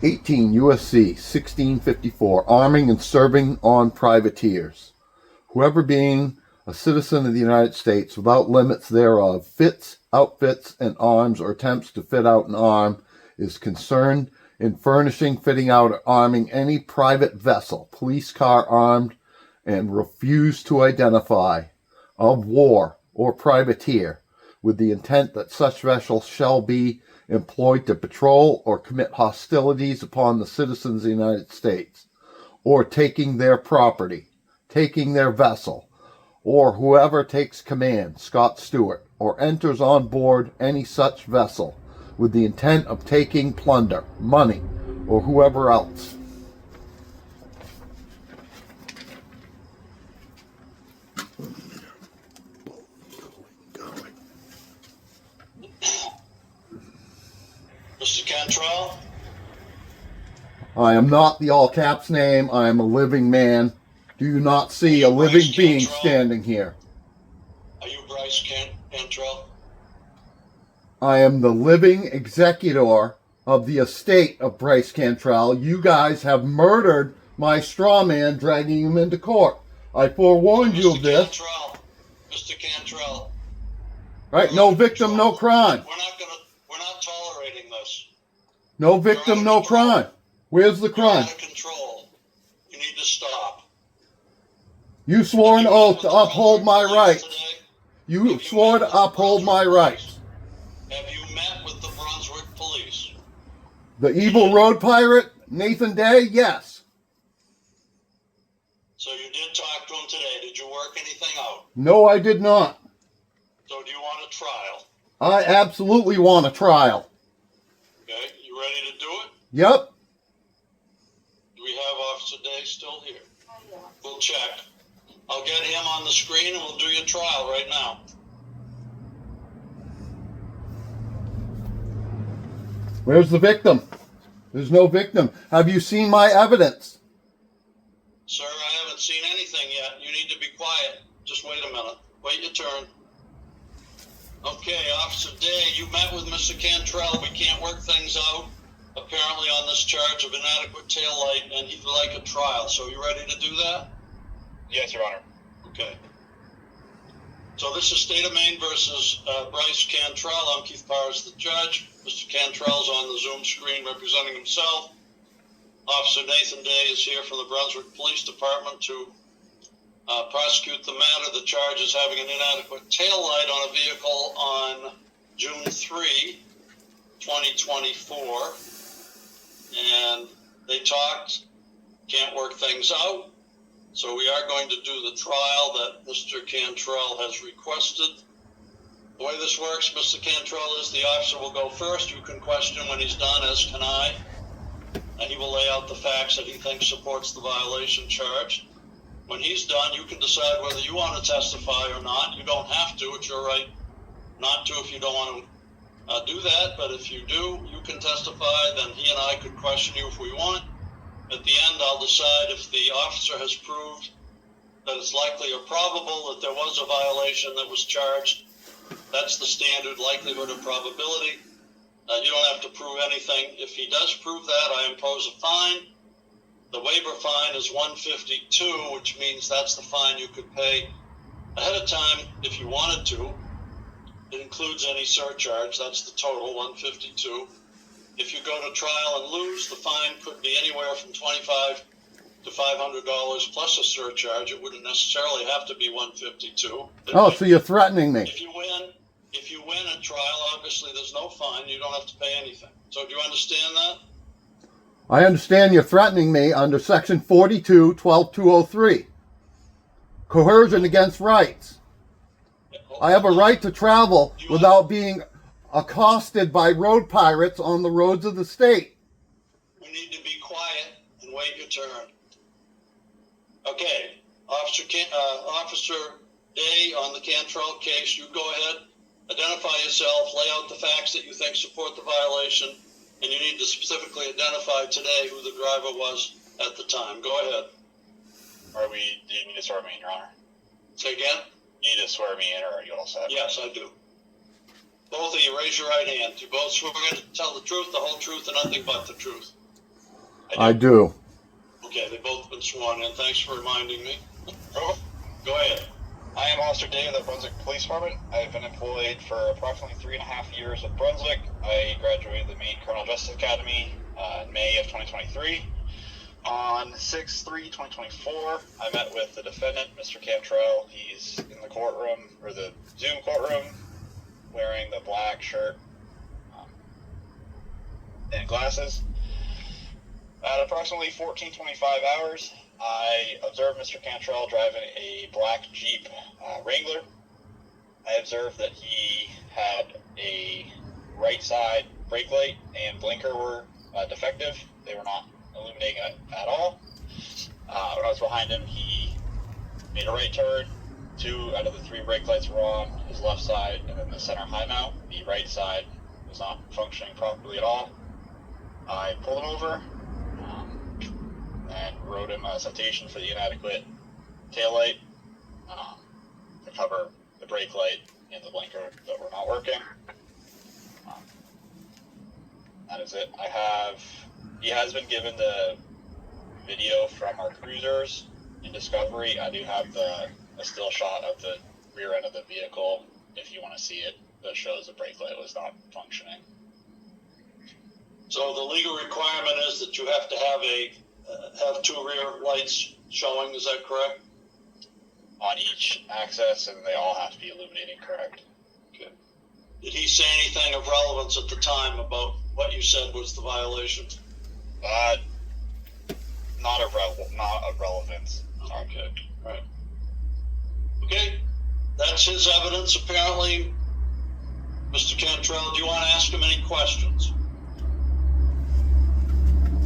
(18 U.S.C. 1654) arming and serving on privateers. Whoever being a citizen of the United States without limits thereof fits, outfits, and arms or attempts to fit out and arm is concerned in furnishing, fitting out, or arming any private vessel, police car armed, and refuse to identify, of war or privateer, with the intent that such vessel shall be employed to patrol or commit hostilities upon the citizens of the United States, or taking their property, taking their vessel, or whoever takes command, Scott Stewart, or enters on board any such vessel with the intent of taking plunder, money, or whoever else. Mr. Cantrell? I am not the all caps name. I am a living man. Do you not see a living being standing here? Are you Bryce Cantrell? I am the living executor of the estate of Bryce Cantrell. You guys have murdered my straw man, dragging him into court. I forewarned you of this. Mr. Cantrell. Right, no victim, no crime. We're not tolerating this. No victim, no crime. Where's the crime? You're out of control. You need to stop. You swore an oath to uphold my rights. You swore to uphold my rights. Have you met with the Brunswick police? The evil road pirate, Nathan Day? Yes. So you did talk to him today. Did you work anything out? No, I did not. So do you want a trial? I absolutely want a trial. Okay, you ready to do it? Yep. Do we have Officer Day still here? We'll check. I'll get him on the screen and we'll do your trial right now. Where's the victim? There's no victim. Have you seen my evidence? Sir, I haven't seen anything yet. You need to be quiet. Just wait a minute. Wait your turn. Okay, Officer Day, you met with Mr. Cantrell. We can't work things out, apparently, on this charge of inadequate taillight, and he'd like a trial. So you ready to do that? Yes, Your Honor. Okay. So this is State of Maine versus Bryce Cantrell. I'm Keith Powers, the judge. Mr. Cantrell's on the Zoom screen representing himself. Officer Nathan Day is here from the Brunswick Police Department to prosecute the matter. The charge is having an inadequate tail light on a vehicle on June 3, 2024. And they talked, can't work things out. So we are going to do the trial that Mr. Cantrell has requested. The way this works, Mr. Cantrell, is the officer will go first. You can question when he's done, as can I. And he will lay out the facts that he thinks supports the violation charged. When he's done, you can decide whether you want to testify or not. You don't have to. It's your right not to if you don't want to do that. But if you do, you can testify. Then he and I could question you if we want. At the end, I'll decide if the officer has proved that it's likely or probable that there was a violation that was charged. That's the standard likelihood of probability. You don't have to prove anything. If he does prove that, I impose a fine. The waiver fine is $152, which means that's the fine you could pay ahead of time if you wanted to. It includes any surcharge. That's the total, $152. If you go to trial and lose, the fine could be anywhere from $25 to $500 plus a surcharge. It wouldn't necessarily have to be $152. Oh, so you're threatening me. If you win a trial, obviously there's no fine. You don't have to pay anything. So do you understand that? I understand you're threatening me under Section 42, 12203. Coercion against rights. I have a right to travel without being accosted by road pirates on the roads of the state. We need to be quiet and wait your turn. Okay, Officer Day on the Cantrell case, you go ahead, identify yourself, lay out the facts that you think support the violation, and you need to specifically identify today who the driver was at the time. Go ahead. Do you need to swear me in, Your Honor? Say again? You need to swear me in, or are you all set? Yes, I do. Both of you, raise your right hand. You both swear to tell the truth, the whole truth, and nothing but the truth. I do. Okay, they've both been sworn in. Thanks for reminding me. Oh, Go ahead. I am Officer Day of the Brunswick Police Department. I've been employed for approximately 3.5 years with Brunswick. I graduated the Maine Criminal Justice Academy in May of 2023. On 6/3/2024, I met with the defendant, Mr. Cantrell. He's in the courtroom, or the Zoom courtroom, wearing the black shirt and glasses. At approximately 14:25 hours, I observed Mr. Cantrell driving a black Jeep Wrangler. I observed that he had a right side brake light and blinker were defective. They were not illuminating at all. When I was behind him, he made a right turn. 2 out of the 3 brake lights were on his left side, and then the center high mount, the right side, was not functioning properly at all. I pulled him over and wrote him a citation for the inadequate taillight to cover the brake light and the blinker that were not working. That is it. He has been given the video from our cruisers in Discovery. I do have a still shot of the rear end of the vehicle, if you want to see it, that shows the brake light was not functioning. So the legal requirement is that you have to have 2 rear lights showing. Is that correct? On each axis, and they all have to be illuminating, correct? Okay. Did he say anything of relevance at the time about what you said was the violation? Not of relevance. Okay. All right. Okay. That's his evidence, apparently. Mr. Cantrell, do you want to ask him any questions?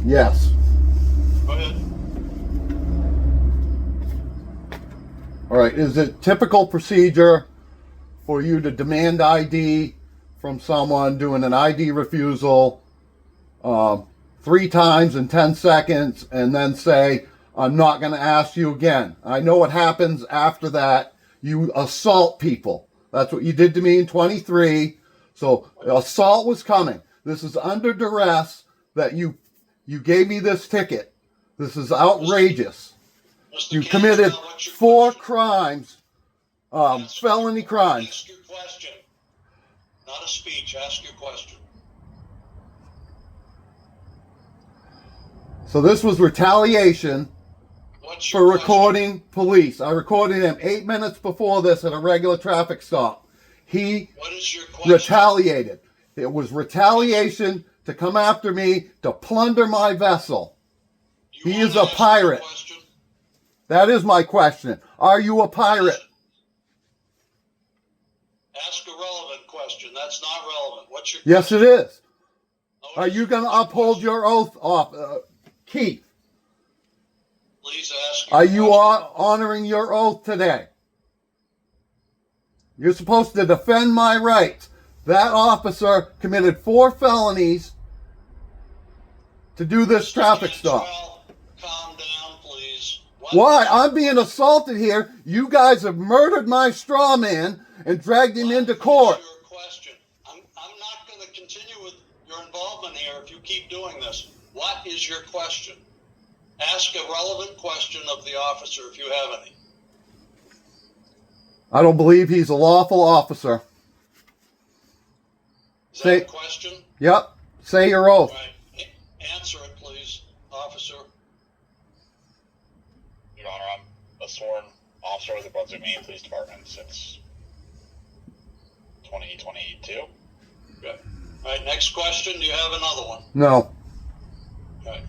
Yes. Go ahead. All right. Is it typical procedure for you to demand ID from someone doing an ID refusal 3 times in 10 seconds and then say, I'm not going to ask you again? I know what happens after that. You assault people. That's what you did to me in 23. So assault was coming. This is under duress that you gave me this ticket. This is outrageous. Mr. You Cantrell, committed what's your 4 question? crimes, felony crimes. Ask your question. Not a speech. Ask your question. So this was retaliation What's your for question? recording police. I recorded him 8 minutes before this at a regular traffic stop. He What is your question? retaliated. It was retaliation to come after me, to plunder my vessel. You He wanna is a ask your pirate. question? That is my question. Are you a pirate? Ask a relevant question. That's not relevant. What's your Yes, it question? is. No, it Are you isn't. going to What's uphold question? your oath, Keith? Please ask your Are you question. honoring your oath today? You're supposed to defend my rights. That officer committed 4 felonies to do this Mr. traffic stop. Cantrell, calm down, please. What Why? is your I'm being assaulted here. You guys have murdered my straw man and dragged him into court. What is your question? I'm not going to continue with your involvement here if you keep doing this. What is your question? Ask a relevant question of the officer if you have any. I don't believe he's a lawful officer. Is Say- that a question? Yep. Say your oath. Right. Answer it, please, officer. Your Honor. I'm a sworn officer with the Brunswick, Maine Police Department since 2022. Okay. All right, next question. Do you have another one? No. Okay.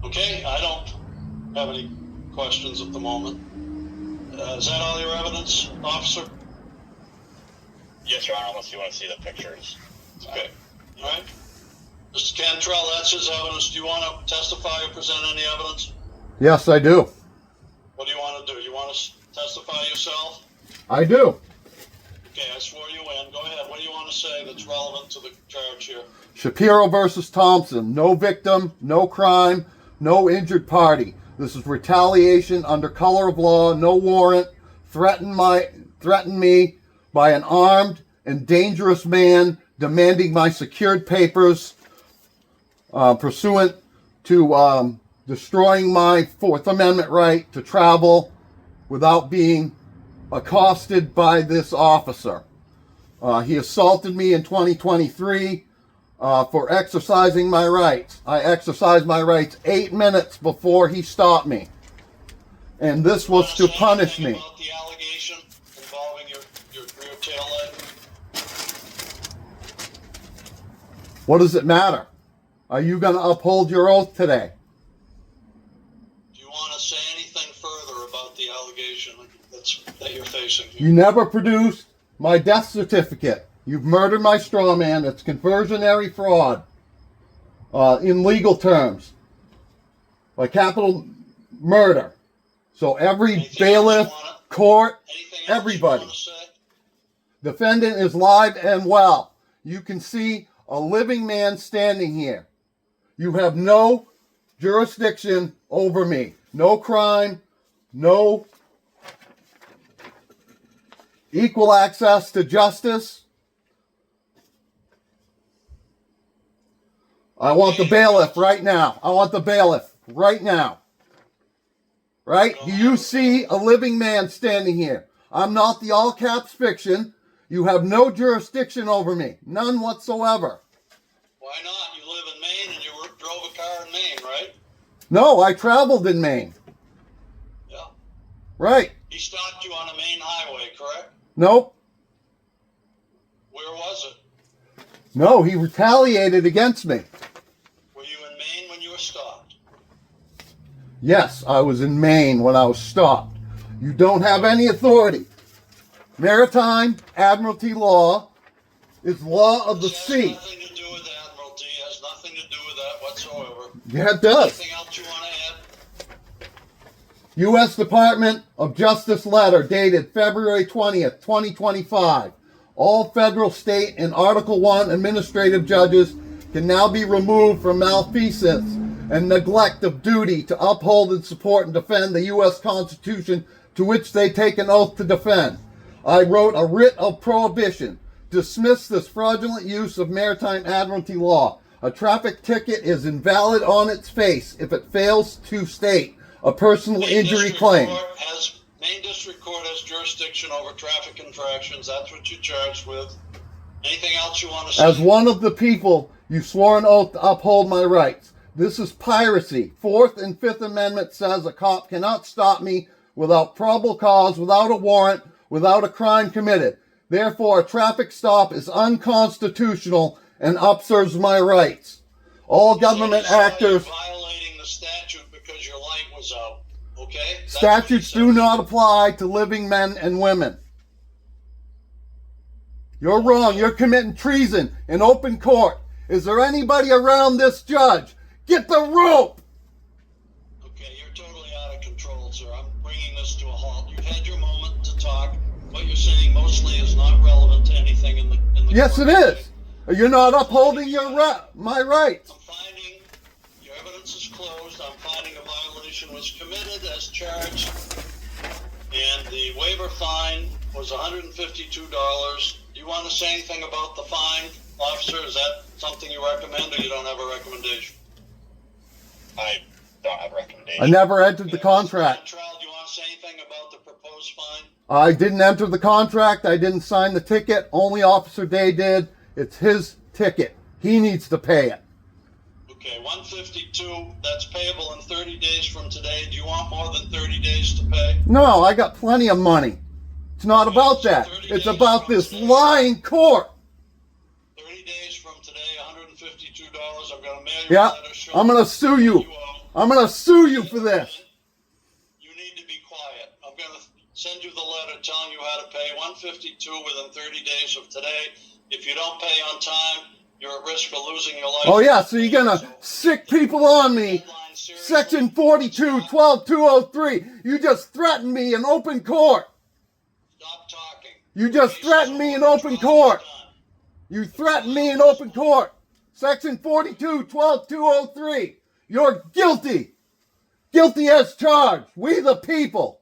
Okay, I don't have any questions at the moment. Is that all your evidence, officer? Yes, Your Honor, unless you want to see the pictures. Okay. All right. Mr. Cantrell, that's his evidence. Do you want to testify or present any evidence? Yes, I do. What do you want to do? You want to testify yourself? I do. Okay, I swore you in. Go ahead. What do you want to say that's relevant to the charge here? Shapiro versus Thompson. No victim, no crime, no injured party. This is retaliation under color of law, no warrant. Threaten me by an armed and dangerous man demanding my secured papers pursuant to destroying my Fourth Amendment right to travel without being accosted by this officer. He assaulted me in 2023 for exercising my rights. I exercised my rights 8 minutes before he stopped me. And this was to punish me. About the allegation involving your rear tail light? What does it matter? Are you going to uphold your oath today? Do you want to say anything further about the allegation that you're facing here? You never produced my death certificate. You've murdered my straw man. It's conversionary fraud. In legal terms. By capital murder. So every Anything bailiff, else you wanna- court, Anything else everybody. you want to say? Defendant is live and well. You can see a living man standing here. You have no jurisdiction over me. No crime, no equal access to justice. I want the bailiff right now. I want the bailiff right now. Right? Do you see a living man standing here? I'm not the all caps fiction. You have no jurisdiction over me. None whatsoever. Why not? You live in Maine and you drove a car in Maine, right? No, I traveled in Maine. Yeah. Right. He stopped you on a main highway, correct? Nope. Where was it? No, he retaliated against me. Were you in Maine when you were stopped? Yes, I was in Maine when I was stopped. You don't have any authority. Maritime Admiralty law is law of the This has sea. nothing to do with Admiralty. It has nothing to do with that whatsoever. Yeah, it does. Anything else you want to add? U.S. Department of Justice letter dated February 20th, 2025. All federal, state, and Article 1 administrative judges can now be removed for malfeasance and neglect of duty to uphold and support and defend the U.S. Constitution to which they take an oath to defend. I wrote a writ of prohibition. Dismiss this fraudulent use of Maritime Admiralty law. A traffic ticket is invalid on its face if it fails to state a personal injury claim. Maine District Court has jurisdiction over traffic infractions. That's what you're charged with. Anything else you want to say? As one of the people, you swore an oath to uphold my rights. This is piracy. Fourth and Fifth Amendment says a cop cannot stop me without probable cause, without a warrant, without a crime committed. Therefore, a traffic stop is unconstitutional and upserves my rights. All government So you actors... violating the statute because your light was out. Okay? That's Statutes what you do said. not apply to living men and women. You're wrong. You're committing treason in open court. Is there anybody around this judge? Get the rope! Okay, you're totally out of control, sir. I'm bringing this to a halt. You've had your moment to talk. What you're saying mostly is not relevant to anything in the Yes, court it today. is. You're not upholding my rights. I'm finding your evidence is closed. I'm finding a violation was committed as charged, and the waiver fine was $152. Do you want to say anything about the fine, officer? Is that something you recommend, or you don't have a recommendation? I don't have a recommendation. I never entered the Okay, contract. Mr. Cantrell, do you want to say anything about the proposed fine? I didn't enter the contract. I didn't sign the ticket. Only Officer Day did. It's his ticket. He needs to pay it. Okay, 152, that's payable in 30 days from today. Do you want more than 30 days to pay? No, I got plenty of money. It's not Okay, about so that. 30 It's days about from this today. lying court. 30 days from today, $152. I'm going to mail you Yeah, a letter showing I'm gonna sue you. what owe. I'm gonna sue you for this. You need to be quiet. I'm going to send you the letter telling you how to pay 152 within 30 days of today. If you don't pay on time, you're at risk of losing your life. Oh yeah, so you're gonna sick people on me. Section 42, 12203. You just threatened me in open court. Stop talking. You just threatened me in open court. You threatened me in open court. Section 42, 12203. You're guilty. Guilty as charged. We the people.